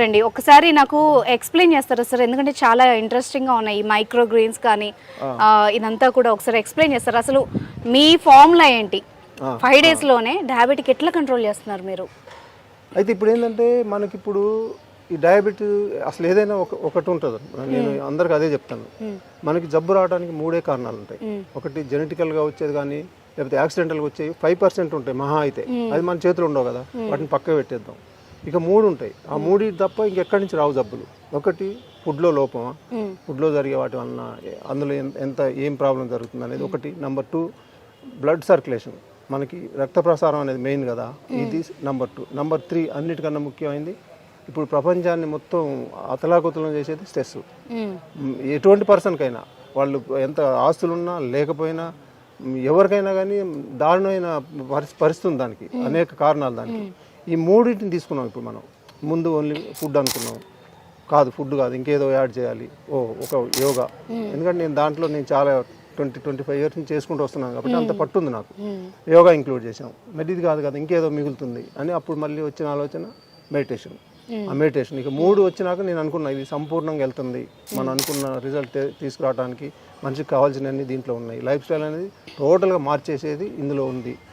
అండి ఒకసారి నాకు ఎక్స్ప్లెయిన్ చేస్తారా సార్? ఎందుకంటే చాలా ఇంట్రెస్టింగ్ గా ఉన్నాయి ఈ మైక్రో గ్రీన్స్ కానీ ఇదంతా కూడా ఒకసారి ఎక్స్ప్లెయిన్ చేస్తారా? అసలు మీ ఫార్ములా ఏంటి? 5 days లోనే డయాబెటిక్ ఎట్లా కంట్రోల్ చేస్తున్నారు మీరు? అయితే ఇప్పుడు ఏంటంటే మనకి ఇప్పుడు ఈ డయాబెటీస్ అసలు ఏదైనా ఒకటి ఉంటుంది. నేను అందరికి అదే చెప్తాను. మనకి జబ్బు రావడానికి 3 కారణాలు ఉంటాయి. ఒకటి జెనెటికల్గా వచ్చేది కానీ లేకపోతే యాక్సిడెంటల్గా వచ్చేవి 5% ఉంటాయి మహా అయితే. అది మన చేతులు ఉండవు కదా, వాటిని పక్క పెట్టేద్దాం. ఇక 3 ఉంటాయి. ఆ 3 తప్ప ఇంకెక్కడి నుంచి రావు జబ్బులు. ఒకటి ఫుడ్లో లోపమా, ఫుడ్లో జరిగే వాటి వలన అందులో ఏం ప్రాబ్లం జరుగుతుంది అనేది ఒకటి. నెంబర్ 2 బ్లడ్ సర్క్యులేషన్, మనకి రక్త ప్రసారం అనేది మెయిన్ కదా, ఇది నెంబర్ 2. నెంబర్ 3 అన్నిటికన్నా ముఖ్యమైనది ఇప్పుడు ప్రపంచాన్ని మొత్తం అతలాకుతలం చేసేది స్ట్రెస్. ఎటువంటి పర్సన్కైనా, వాళ్ళు ఎంత ఆస్తులున్నా లేకపోయినా, ఎవరికైనా కానీ దారుణమైన పరిస్థితి ఉంది దానికి. అనేక కారణాలు దానికి. ఈ 3టిని తీసుకున్నాం ఇప్పుడు మనం. ముందు ఓన్లీ ఫుడ్ అనుకున్నాం, కాదు ఫుడ్ కాదు ఇంకేదో యాడ్ చేయాలి. ఒక యోగా. ఎందుకంటే నేను చాలా 20-25 years నుంచి చేసుకుంటూ వస్తున్నాను కాబట్టి అంత పట్టుంది నాకు. యోగా ఇంక్లూడ్ చేసాం. మరి ఇది కాదు కదా ఇంకేదో మిగులుతుంది అని అప్పుడు మళ్ళీ వచ్చిన ఆలోచన మెడిటేషన్. ఆ మెడిటేషన్ ఇక 3 వచ్చినాక నేను అనుకున్నా ఇది సంపూర్ణంగా వెళ్తుంది, మనం అనుకున్న రిజల్ట్ తీసుకురావడానికి మనిషికి కావాల్సినవన్నీ దీంట్లో ఉన్నాయి. లైఫ్ స్టైల్ అనేది టోటల్గా మార్చేసేది ఇందులో ఉంది.